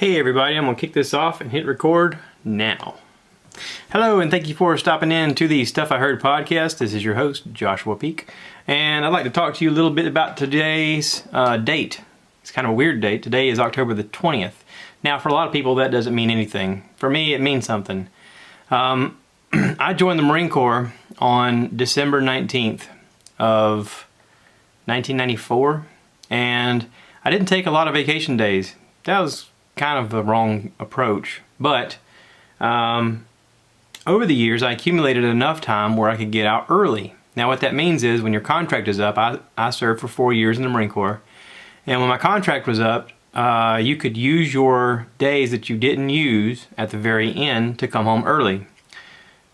Hey everybody, I'm going to kick this off and hit record now. Hello and thank you for stopping in to the Stuff I Heard podcast. This is your host, Joshua Peak. And I'd like to talk to you a little bit about today's date. It's kind of a weird date. Today is October the 20th. Now for a lot of people that doesn't mean anything. For me it means something. I joined the Marine Corps on December 19th of 1994. And I didn't take a lot of vacation days. That was kind of the wrong approach, but over the years I accumulated enough time where I could get out early. Now what that means is when your contract is up, I served for 4 years in the Marine Corps, and when my contract was up, you could use your days that you didn't use at the very end to come home early.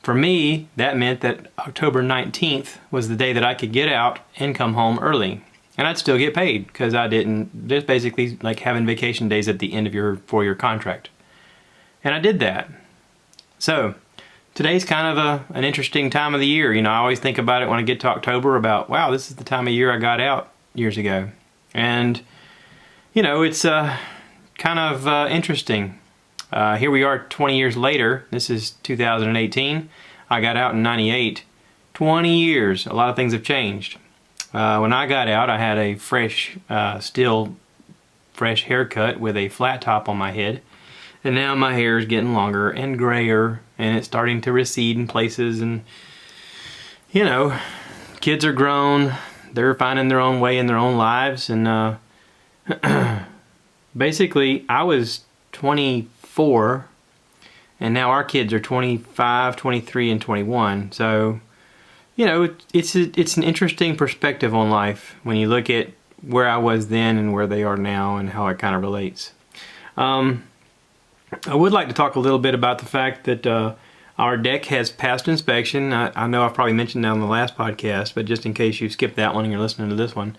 For me, that meant that October 19th was the day that I could get out and come home early. And I'd still get paid because I didn't, just basically like having vacation days at the end of your 4-year contract. And I did that. So today's kind of an interesting time of the year. You know, I always think about it when I get to October about, wow, this is the time of year I got out years ago. And, you know, it's kind of interesting. Here we are 20 years later. This is 2018. I got out in 98. 20 years. A lot of things have changed. When I got out, I had a still fresh haircut with a flat top on my head. And now my hair is getting longer and grayer, and it's starting to recede in places. And, you know, kids are grown. They're finding their own way in their own lives. And basically, I was 24, and now our kids are 25, 23, and 21. So, you know, it's an interesting perspective on life when you look at where I was then and where they are now and how it kind of relates. I would like to talk a little bit about the fact that our deck has passed inspection. I know I've probably mentioned that on the last podcast, but just in case you skipped that one and you're listening to this one.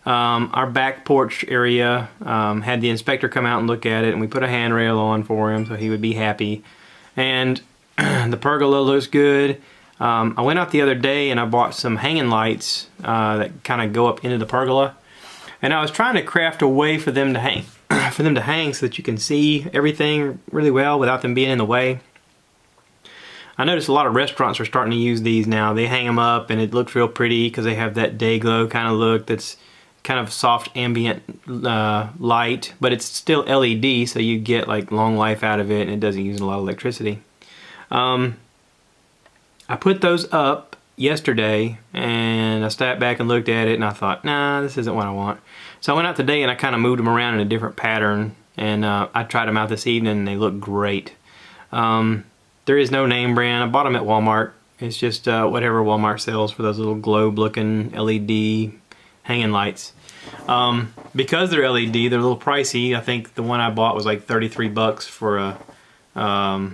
Our back porch area had the inspector come out and look at it, and we put a handrail on for him so he would be happy. And the pergola looks good. I went out the other day and I bought some hanging lights that kind of go up into the pergola, and I was trying to craft a way for them to hang, so that you can see everything really well without them being in the way. I noticed a lot of restaurants are starting to use these now. They hang them up and it looks real pretty because they have that day glow kind of look that's kind of soft ambient light, but it's still LED, so you get like long life out of it and it doesn't use a lot of electricity. I put those up yesterday and I stepped back and looked at it and I thought, nah, this isn't what I want. So I went out today and I kind of moved them around in a different pattern, and I tried them out this evening and they look great. There is no name brand. I bought them at Walmart. It's just whatever Walmart sells for those little globe looking LED hanging lights. Because they're LED, they're a little pricey. I think the one I bought was like 33 bucks for a, I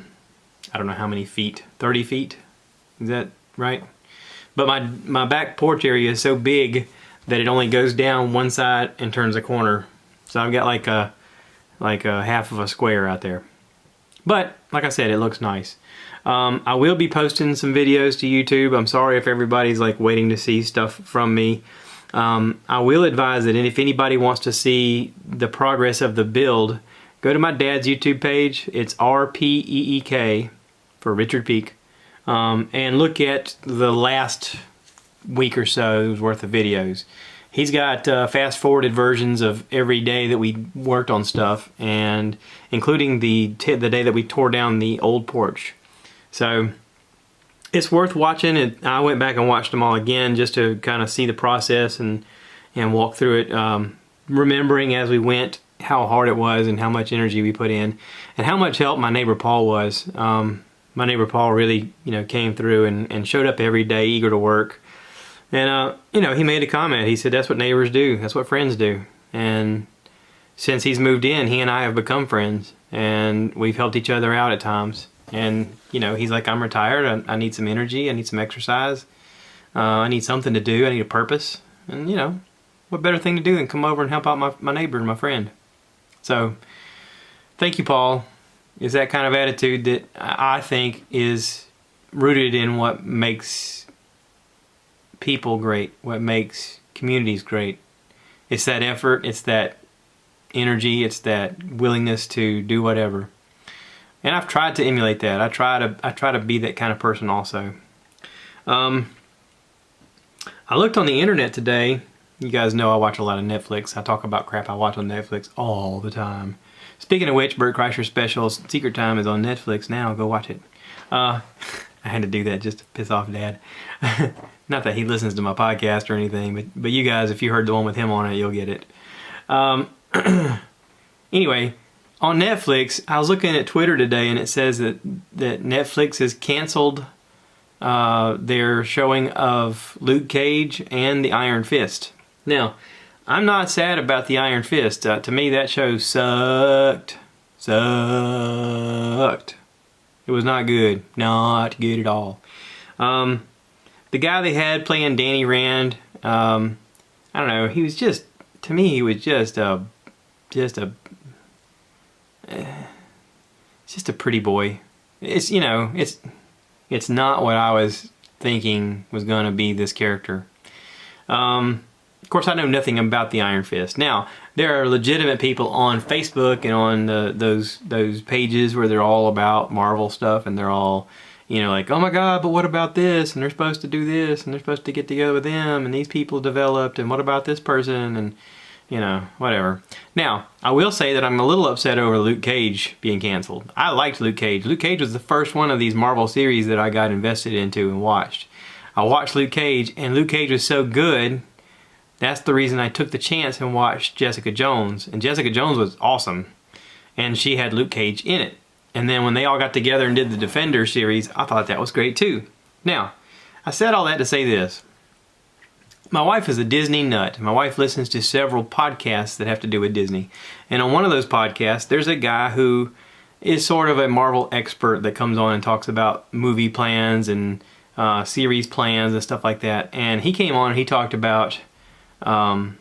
don't know how many feet, 30 feet. Is that right? But my back porch area is so big that it only goes down one side and turns a corner. So I've got like a half of a square out there. But like I said, it looks nice. I will be posting some videos to YouTube. I'm sorry if everybody's like waiting to see stuff from me. I will advise that if anybody wants to see the progress of the build, go to my dad's YouTube page. It's RPEEK for Richard Peak. And look at the last week or so's worth of videos. He's got fast forwarded versions of every day that we worked on stuff, and including the day that we tore down the old porch. So it's worth watching. And I went back and watched them all again just to kind of see the process and walk through it, remembering as we went how hard it was and how much energy we put in and how much help my neighbor Paul was. My neighbor Paul really, came through and showed up every day, eager to work. And, he made a comment. He said, that's what neighbors do. That's what friends do. And since he's moved in, he and I have become friends. And we've helped each other out at times. And, he's like, I'm retired. I need some energy. I need some exercise. I need something to do. I need a purpose. And, what better thing to do than come over and help out my neighbor and my friend. So, thank you, Paul. Is that kind of attitude that I think is rooted in what makes people great, what makes communities great. It's that effort, it's that energy. It's that willingness to do whatever. And I've tried to emulate that. I try to be that kind of person also. I looked on the internet today. You guys know I watch a lot of Netflix. I talk about crap I watch on Netflix all the time. Speaking of which, Bert Kreischer Specials Secret Time is on Netflix now. Go watch it. I had to do that just to piss off Dad. Not that he listens to my podcast or anything, but you guys, if you heard the one with him on it, you'll get it. Anyway, on Netflix, I was looking at Twitter today, and it says that Netflix has canceled their showing of Luke Cage and the Iron Fist. Now, I'm not sad about the Iron Fist. To me, that show sucked. It was not good. Not good at all. The guy they had playing Danny Rand, I don't know, he was just, to me, he was just a pretty boy. It's, you know, it's not what I was thinking was going to be this character. Of course, I know nothing about the Iron Fist. Now, there are legitimate people on Facebook and on those pages where they're all about Marvel stuff, and they're all, you know, like, oh my God, but what about this? And they're supposed to do this, and they're supposed to get together with them, and these people developed, and what about this person, and, you know, whatever. Now, I will say that I'm a little upset over Luke Cage being canceled. I liked Luke Cage. Luke Cage was the first one of these Marvel series that I got invested into and watched. I watched Luke Cage, and Luke Cage was so good. That's the reason I took the chance and watched Jessica Jones. And Jessica Jones was awesome. And she had Luke Cage in it. And then when they all got together and did the Defender series, I thought that was great too. Now, I said all that to say this. My wife is a Disney nut. My wife listens to several podcasts that have to do with Disney. And on one of those podcasts, there's a guy who is sort of a Marvel expert that comes on and talks about movie plans and series plans and stuff like that. And he came on and he talked about the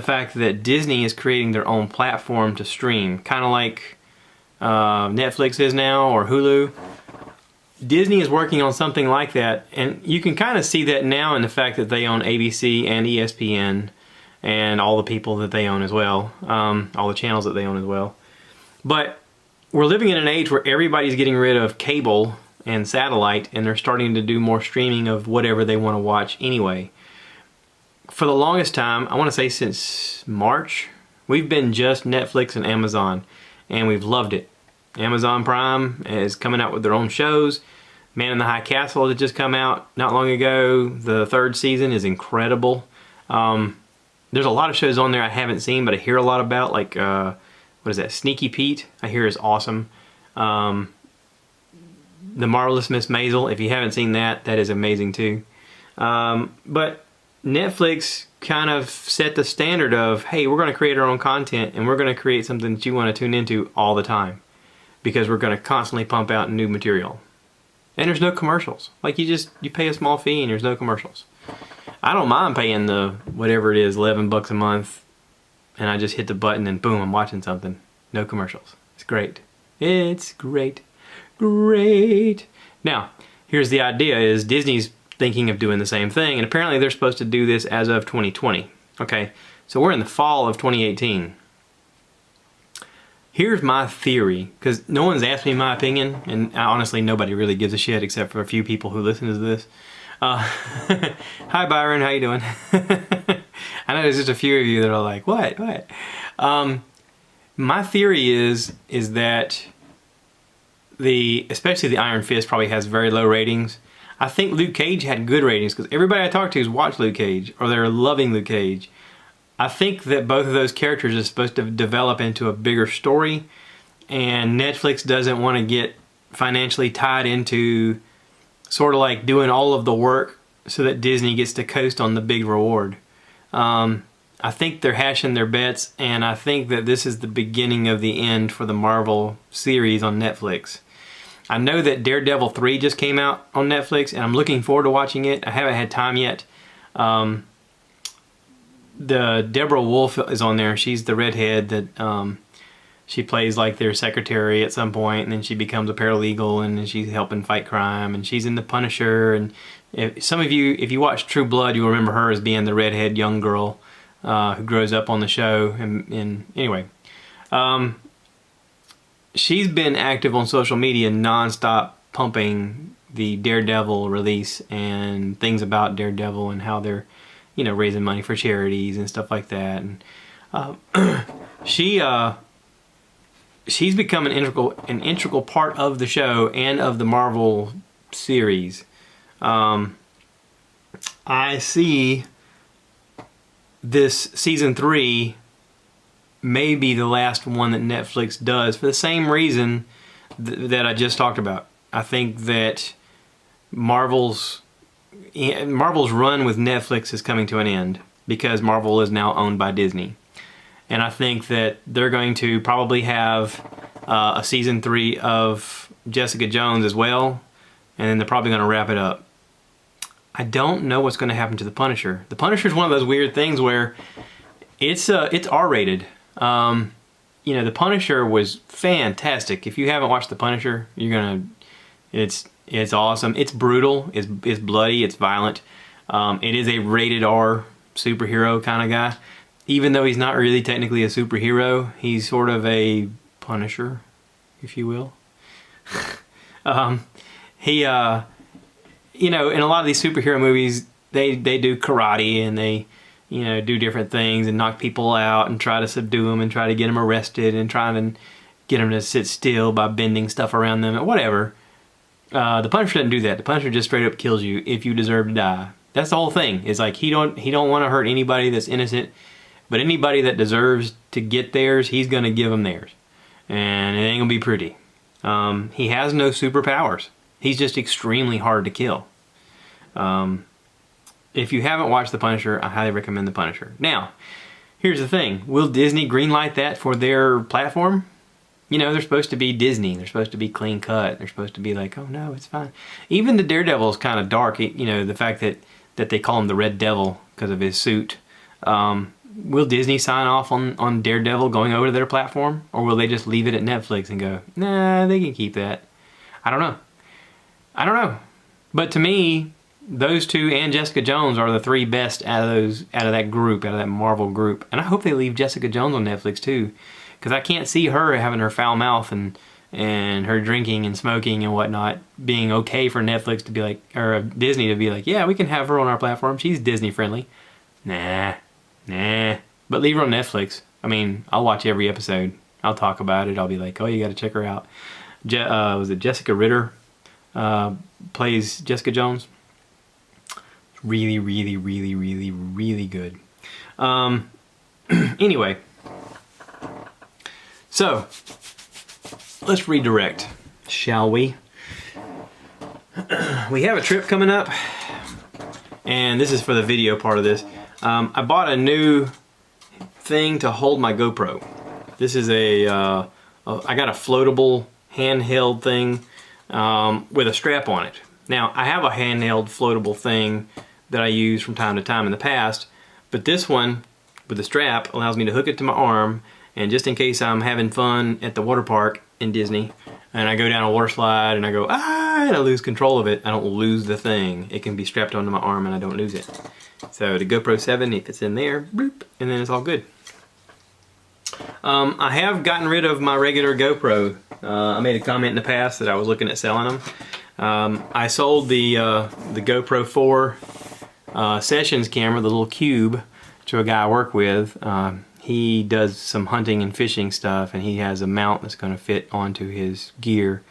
fact that Disney is creating their own platform to stream, kind of like Netflix is now, or Hulu. Disney is working on something like that, and you can kind of see that now in the fact that they own ABC and ESPN and all the people that they own as well, all the channels that they own as well. But we're living in an age where everybody's getting rid of cable and satellite, and they're starting to do more streaming of whatever they want to watch anyway. For the longest time, I want to say since March, we've been just Netflix and Amazon, and we've loved it. Amazon Prime is coming out with their own shows. Man in the High Castle that just come out not long ago. The 3rd season is incredible. There's a lot of shows on there I haven't seen, but I hear a lot about, like, what is that, Sneaky Pete, I hear is awesome. The Marvelous Miss Maisel, if you haven't seen that, that is amazing too. But Netflix kind of set the standard of, hey, we're going to create our own content, and we're going to create something that you want to tune into all the time, because we're going to constantly pump out new material. And there's no commercials. Like, you pay a small fee and there's no commercials. I don't mind paying the, whatever it is, $11 a month, and I just hit the button and boom, I'm watching something. No commercials. It's great. It's great. Great. Now, here's the idea is Disney's thinking of doing the same thing, and apparently they're supposed to do this as of 2020. Okay, so we're in the fall of 2018. Here's my theory, because no one's asked me my opinion, and honestly nobody really gives a shit except for a few people who listen to this. Hi Byron, how you doing? I know there's just a few of you that are like, what? My theory is that especially the Iron Fist probably has very low ratings. I think Luke Cage had good ratings because everybody I talk to has watched Luke Cage, or they're loving Luke Cage. I think that both of those characters are supposed to develop into a bigger story, and Netflix doesn't want to get financially tied into sort of like doing all of the work so that Disney gets to coast on the big reward. I think they're hashing their bets, and I think that this is the beginning of the end for the Marvel series on Netflix. I know that Daredevil 3 just came out on Netflix, and I'm looking forward to watching it. I haven't had time yet. The Deborah Wolf is on there. She's the redhead that she plays like their secretary at some point, and then she becomes a paralegal, and then she's helping fight crime, and she's in The Punisher. And if you watch True Blood, you'll remember her as being the redhead young girl. who grows up on the show. And anyway, she's been active on social media non-stop, pumping the Daredevil release and things about Daredevil and how they're, you know, raising money for charities and stuff like that. And she's become an integral part of the show and of the Marvel series. I see this season 3 may be the last one that Netflix does for the same reason that I just talked about. I think that Marvel's run with Netflix is coming to an end because Marvel is now owned by Disney. And I think that they're going to probably have a season 3 of Jessica Jones as well, and then they're probably going to wrap it up. I don't know what's going to happen to The Punisher. The Punisher is one of those weird things where it's R-rated. You know, The Punisher was fantastic. If you haven't watched The Punisher, you're gonna. It's awesome. It's brutal. It's bloody. It's violent. It is a rated R superhero kind of guy. Even though he's not really technically a superhero, he's sort of a Punisher, if you will. You know, in a lot of these superhero movies, they do karate and they, you know, do different things and knock people out and try to subdue them and try to get them arrested and try and get them to sit still by bending stuff around them or whatever. The Punisher doesn't do that. The Punisher just straight up kills you if you deserve to die. That's the whole thing. It's like he don't want to hurt anybody that's innocent, but anybody that deserves to get theirs, he's gonna give them theirs, and it ain't gonna be pretty. He has no superpowers. He's just extremely hard to kill. If you haven't watched The Punisher, I highly recommend The Punisher. Now, here's the thing. Will Disney greenlight that for their platform? You know, they're supposed to be Disney. They're supposed to be clean cut. They're supposed to be like, oh no, it's fine. Even the Daredevil is kind of dark. You know, the fact that they call him the Red Devil because of his suit. Will Disney sign off on Daredevil going over to their platform? Or will they just leave it at Netflix and go, nah, they can keep that? I don't know. But to me, those two and Jessica Jones are the 3 best out of that group, out of that Marvel group. And I hope they leave Jessica Jones on Netflix too, because I can't see her having her foul mouth and her drinking and smoking and whatnot being okay for Netflix to be like, or Disney to be like, yeah, we can have her on our platform. She's Disney friendly. Nah. But leave her on Netflix. I mean, I'll watch every episode. I'll talk about it. I'll be like, oh, you got to check her out. Was it Jessica Ritter plays Jessica Jones? Really, really, really, really, really good. Anyway, so let's redirect, shall we? We have a trip coming up, and this is for the video part of this. I bought a new thing to hold my GoPro. This is I got a floatable handheld thing with a strap on it. Now, I have a handheld floatable thing that I use from time to time in the past, but this one with the strap allows me to hook it to my arm, and just in case I'm having fun at the water park in Disney and I go down a water slide and I go, and I lose control of it, I don't lose the thing. It can be strapped onto my arm and I don't lose it. So the GoPro 7, if it's in there, boop, and then it's all good. I have gotten rid of my regular GoPro. I made a comment in the past that I was looking at selling them. I sold the GoPro 4 Sessions camera, the little cube, to a guy I work with. He does some hunting and fishing stuff, and he has a mount that's going to fit onto his gear,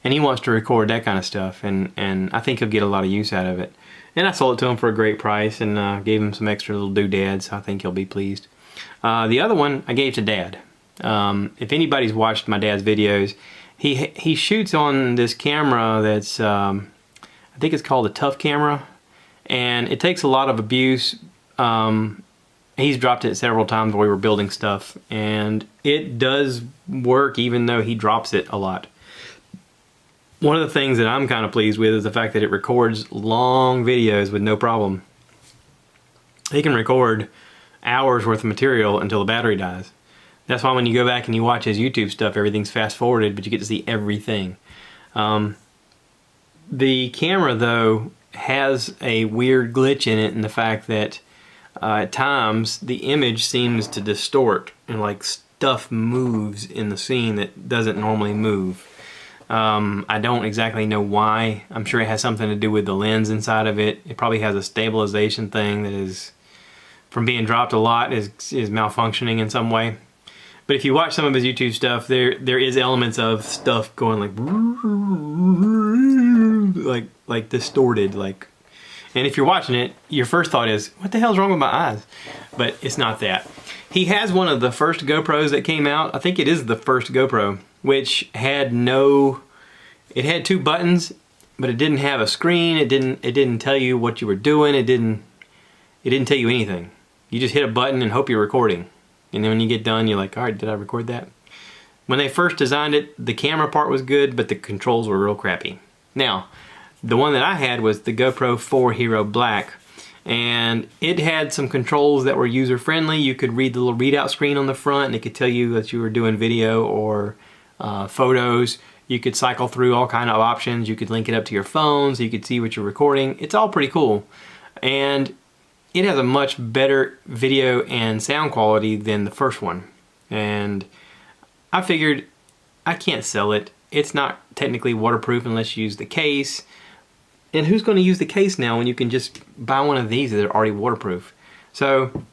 and he wants to record that kind of stuff, and I think he'll get a lot of use out of it. And I sold it to him for a great price, and gave him some extra little doodads, so I think he'll be pleased. The other one I gave to Dad. If anybody's watched my dad's videos, he shoots on this camera that's I think it's called a Tough camera, and it takes a lot of abuse. He's dropped it several times while we were building stuff, and it does work even though he drops it a lot. One of the things that I'm kind of pleased with is the fact that it records long videos with no problem. He can record hours worth of material until the battery dies. That's why when you go back and you watch his YouTube stuff, everything's fast forwarded, but you get to see everything. The camera though has a weird glitch in it in the fact that at times the image seems to distort and like stuff moves in the scene that doesn't normally move. I don't exactly know why. I'm sure it has something to do with the lens inside of it. It probably has a stabilization thing that is, from being dropped a lot, is malfunctioning in some way. But if you watch some of his YouTube stuff, there is elements of stuff going like distorted, like. And if you're watching it, your first thought is, what the hell's wrong with my eyes? But it's not that. He has one of the first GoPros that came out. I think it is the first GoPro, which had it had 2 buttons, but it didn't have a screen. It didn't tell you what you were doing. It didn't tell you anything. You just hit a button and hope you're recording. And then when you get done, you're like, all right, did I record that? When they first designed it, the camera part was good, but the controls were real crappy. Now, the one that I had was the GoPro 4 Hero Black, and it had some controls that were user-friendly. You could read the little readout screen on the front, and it could tell you that you were doing video or photos. You could cycle through all kind of options. You could link it up to your phone so you could see what you're recording. It's all pretty cool. And it has a much better video and sound quality than the first one. And I figured I can't sell it. It's not technically waterproof unless you use the case. And who's going to use the case now when you can just buy one of these that are already waterproof? So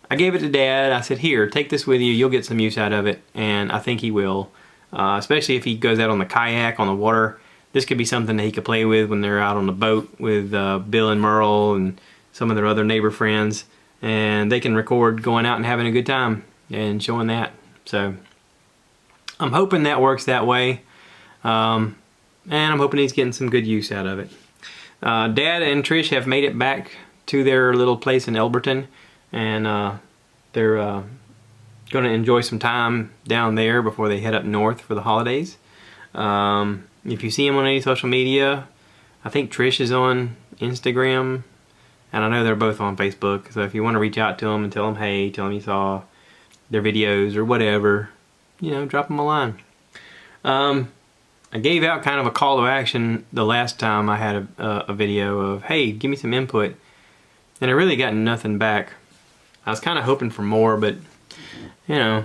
I gave it to Dad. I said, here, take this with you. You'll get some use out of it. And I think he will. Especially if he goes out on the kayak, on the water. This could be something that he could play with when they're out on the boat with Bill and Merle and some of their other neighbor friends. And they can record going out and having a good time and showing that. So I'm hoping that works that way. And I'm hoping he's getting some good use out of it. Dad and Trish have made it back to their little place in Elberton, and they're going to enjoy some time down there before they head up north for the holidays. If you see them on any social media, I think Trish is on Instagram, and I know they're both on Facebook, so if you want to reach out to them and tell them hey, tell them you saw their videos or whatever, you know, drop them a line. I gave out kind of a call to action the last time I had a video of, hey, give me some input. And I really got nothing back. I was kind of hoping for more, but, you know.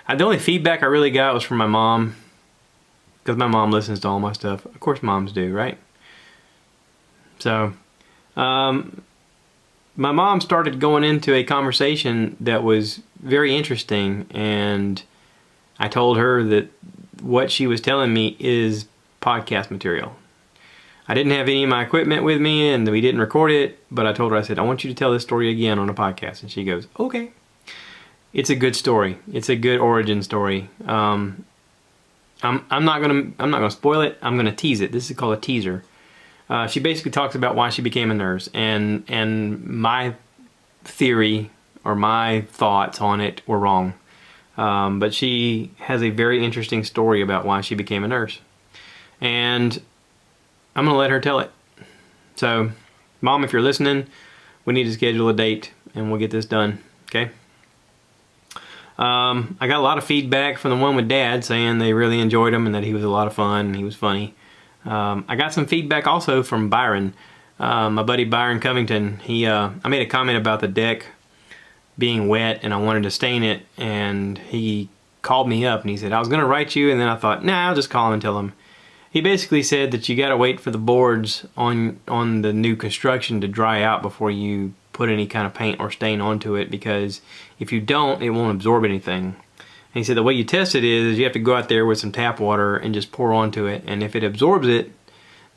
The only feedback I really got was from my mom. Because my mom listens to all my stuff. Of course moms do, right? So, my mom started going into a conversation that was very interesting. And I told her that what she was telling me is podcast material. I didn't have any of my equipment with me and we didn't record it, but I told her, I said, I want you to tell this story again on a podcast. And she goes, okay. It's a good story. It's a good origin story. I'm not gonna spoil it. I'm gonna tease it. This is called a teaser. She basically talks about why she became a nurse, and my theory or my thoughts on it were wrong. But she has a very interesting story about why she became a nurse. And I'm going to let her tell it. So, Mom, if you're listening, we need to schedule a date and we'll get this done, okay? I got a lot of feedback from the one with Dad saying they really enjoyed him and that he was a lot of fun and he was funny. I got some feedback also from Byron, my buddy Byron Covington. I made a comment about the deck being wet and I wanted to stain it, and he called me up and he said, I was going to write you, and then I thought, nah, I'll just call him and tell him. He basically said that you got to wait for the boards on the new construction to dry out before you put any kind of paint or stain onto it, because if you don't, it won't absorb anything. And he said the way you test it is you have to go out there with some tap water and just pour onto it, and if it absorbs it,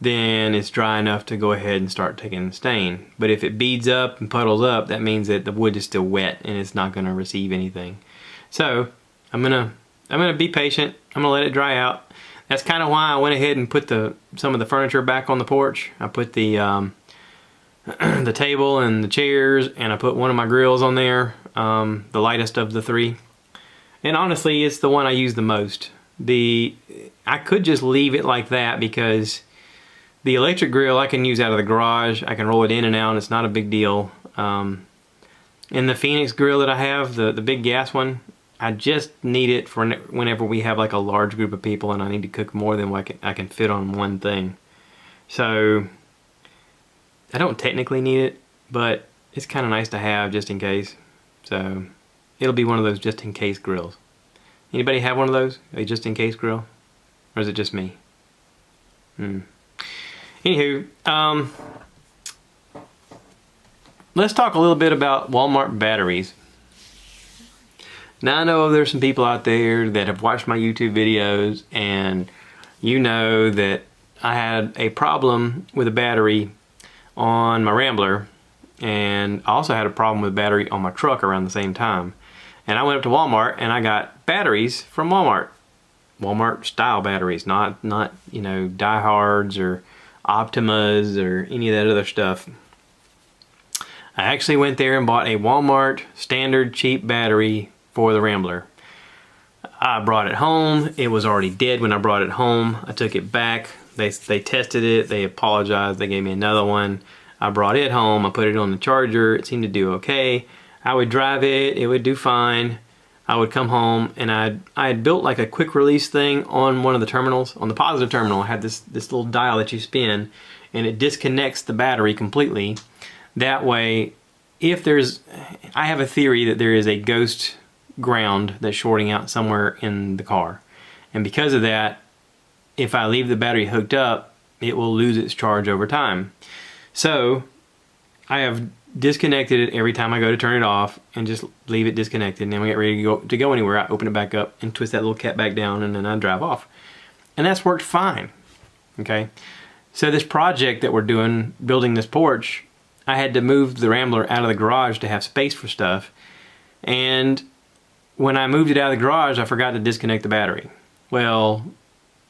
then it's dry enough to go ahead and start taking the stain. But if it beads up and puddles up, that means that the wood is still wet and it's not going to receive anything. So I'm gonna be patient. I'm gonna let it dry out. That's kind of why I went ahead and put some of the furniture back on the porch. I put the the table and the chairs, and I put one of my grills on there, the lightest of the 3. And honestly, it's the one I use the most. I could just leave it like that because the electric grill I can use out of the garage. I can roll it in and out. It's not a big deal. And the Phoenix grill that I have, the big gas one, I just need it for whenever we have like a large group of people and I need to cook more than what I can fit on one thing. So I don't technically need it, but it's kind of nice to have just in case. So it'll be one of those just in case grills. Anybody have one of those? A just in case grill? Or is it just me? Anywho, let's talk a little bit about Walmart batteries. Now I know there's some people out there that have watched my YouTube videos, and you know that I had a problem with a battery on my Rambler, and I also had a problem with a battery on my truck around the same time. And I went up to Walmart and I got batteries from Walmart. Walmart style batteries, not you know, diehards or Optimas or any of that other stuff. I actually went there and bought a Walmart standard cheap battery for the Rambler. I brought it home. It was already dead when I brought it home. I took it back. They tested it. They apologized. They gave me another one. I brought it home. I put it on the charger. It seemed to do okay. I would drive it. It would do fine. I would come home, and I had built like a quick release thing on one of the terminals. On the positive terminal, I had this little dial that you spin, and it disconnects the battery completely. That way, if there's, I have a theory that there is a ghost ground that's shorting out somewhere in the car. And because of that, if I leave the battery hooked up, it will lose its charge over time. So I have disconnected it every time I go to turn it off, and just leave it disconnected. And then we get ready to go anywhere, I open it back up and twist that little cap back down, and then I drive off. And that's worked fine. Okay. So this project that we're doing, building this porch, I had to move the Rambler out of the garage to have space for stuff. And when I moved it out of the garage, I forgot to disconnect the battery. Well,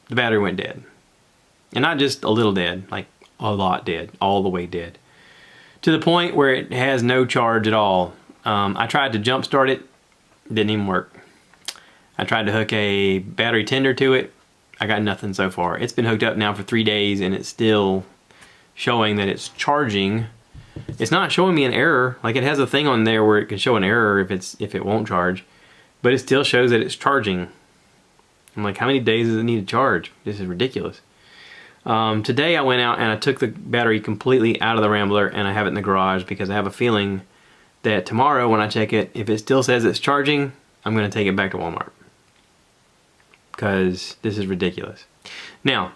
the battery went dead. And not just a little dead, like a lot dead, all the way dead. To the point where it has no charge at all. I tried to jump start it, didn't even work. I tried to hook a battery tender to it. I got nothing so far. It's been hooked up now for 3 days, and it's still showing that it's charging. It's not showing me an error. Like, it has a thing on there where it can show an error if it won't charge, but it still shows that it's charging. I'm like, how many days does it need to charge? This is ridiculous. Today I went out and I took the battery completely out of the Rambler, and I have it in the garage because I have a feeling that tomorrow when I check it, if it still says it's charging, I'm going to take it back to Walmart. Because this is ridiculous. Now,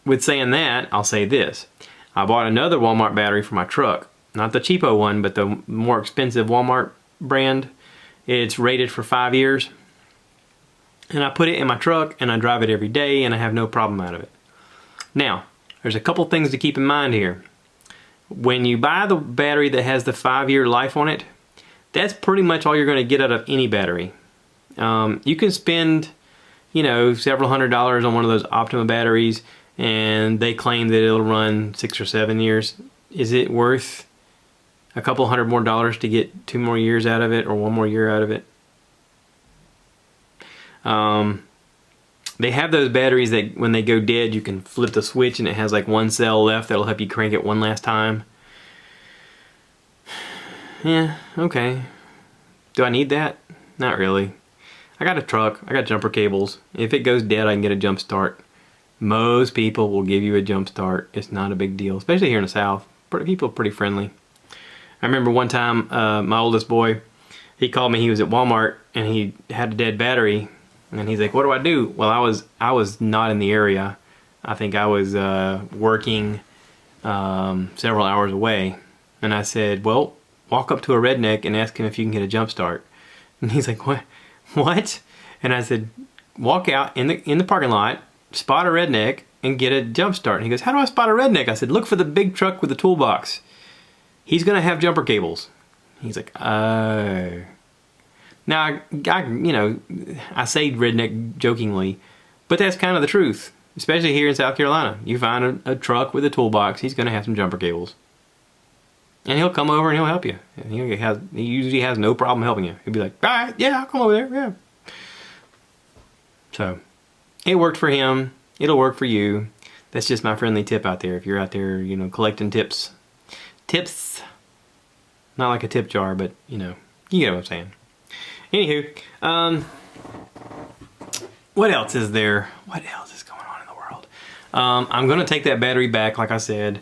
with saying that, I'll say this. I bought another Walmart battery for my truck. Not the cheapo one, but the more expensive Walmart brand. It's rated for 5 years. And I put it in my truck, and I drive it every day, and I have no problem out of it. Now, there's a couple things to keep in mind here. When you buy the battery that has the 5-year life on it, that's pretty much all you're going to get out of any battery. You can spend, you know, several $100s on one of those Optima batteries, and they claim that it'll run 6 or 7 years. Is it worth a couple $100 more to get 2 more years out of it, or 1 more year out of it? They have those batteries that when they go dead, you can flip the switch and it has like 1 cell left that'll help you crank it one last time. Yeah, okay. Do I need that? Not really. I got a truck, I got jumper cables. If it goes dead, I can get a jump start. Most people will give you a jump start. It's not a big deal, especially here in the South. People are pretty friendly. I remember one time, my oldest boy, he called me. He was at Walmart and he had a dead battery. And he's like, what do I do? Well, I was not in the area. I think I was working several hours away. And I said, well, walk up to a redneck and ask him if you can get a jump start. And he's like, what? And I said, walk out in the parking lot, spot a redneck, and get a jump start. And he goes, how do I spot a redneck? I said, look for the big truck with the toolbox. He's going to have jumper cables. He's like, oh. Now, you know, I say redneck jokingly, but that's kind of the truth. Especially here in South Carolina. You find a truck with a toolbox, he's going to have some jumper cables. And he'll come over and he'll help you. And he usually has no problem helping you. He'll be like, all right, yeah, I'll come over there, yeah. So, it worked for him. It'll work for you. That's just my friendly tip out there. If you're out there, you know, collecting tips. Tips. Not like a tip jar, but, you know, you get what I'm saying. Anywho, what else is there? What else is going on in the world? I'm going to take that battery back, like I said.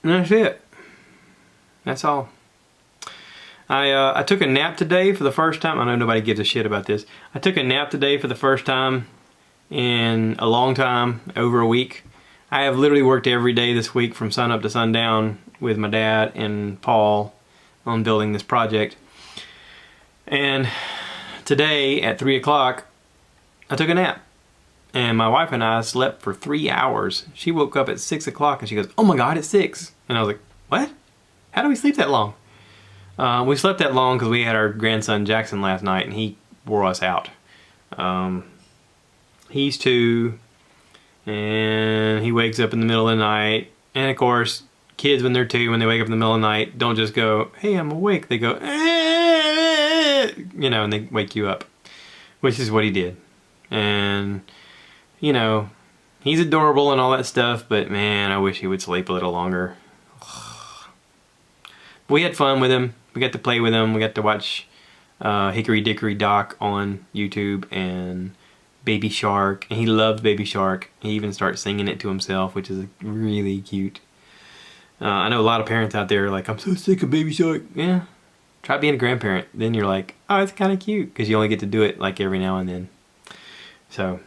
And that's it. That's all. I took a nap today for the first time. I know nobody gives a shit about this. I took a nap today for the first time in a long time, over a week. I have literally worked every day this week from sun up to sundown with my dad and Paul on building this project. And today at 3 o'clock, I took a nap. And my wife and I slept for 3 hours. She woke up at 6 o'clock and she goes, "Oh my God, it's 6." And I was like, "What? How do we sleep that long?" We slept that long because we had our grandson Jackson last night and he wore us out. He's 2 and he wakes up in the middle of the night. And of course, kids when they're 2, when they wake up in the middle of the night, don't just go, "Hey, I'm awake." They go, you know, and they wake you up, which is what he did. And, you know, he's adorable and all that stuff, but man, I wish he would sleep a little longer. We had fun with him. We got to play with him. We got to watch Hickory Dickory Dock on YouTube and Baby Shark. And he loves Baby Shark. He even starts singing it to himself, which is really cute. I know a lot of parents out there are like, "I'm so sick of Baby Shark." Yeah, try being a grandparent. Then you're like, "Oh, it's kind of cute," because you only get to do it like every now and then. So,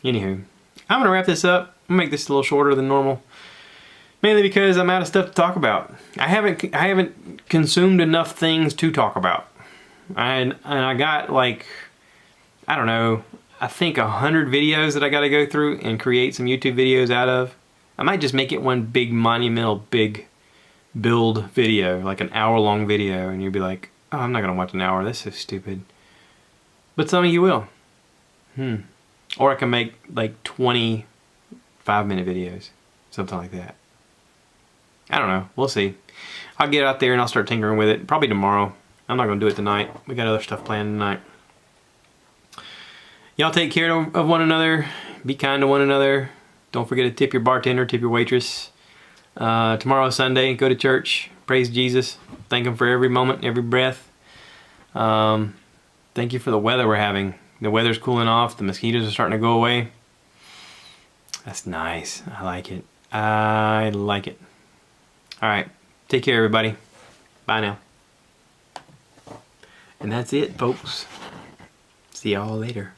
anywho, I'm gonna wrap this up. I'm gonna make this a little shorter than normal. Mainly because I'm out of stuff to talk about. I haven't consumed enough things to talk about. And I got like, I don't know, I think 100 videos that I gotta go through and create some YouTube videos out of. I might just make it one big monumental big build video, like an hour-long video, and you'll be like, "Oh, I'm not gonna watch an hour, that's so stupid." But some of you will. Or I can make like 20 5-minute videos, something like that. I don't know. We'll see. I'll get out there and I'll start tinkering with it. Probably tomorrow. I'm not going to do it tonight. We got other stuff planned tonight. Y'all take care of one another. Be kind to one another. Don't forget to tip your bartender, tip your waitress. Tomorrow's Sunday. Go to church. Praise Jesus. Thank Him for every moment, every breath. Thank you for the weather we're having. The weather's cooling off. The mosquitoes are starting to go away. That's nice. I like it. I like it. Alright, take care everybody. Bye now. And that's it, folks. See y'all later.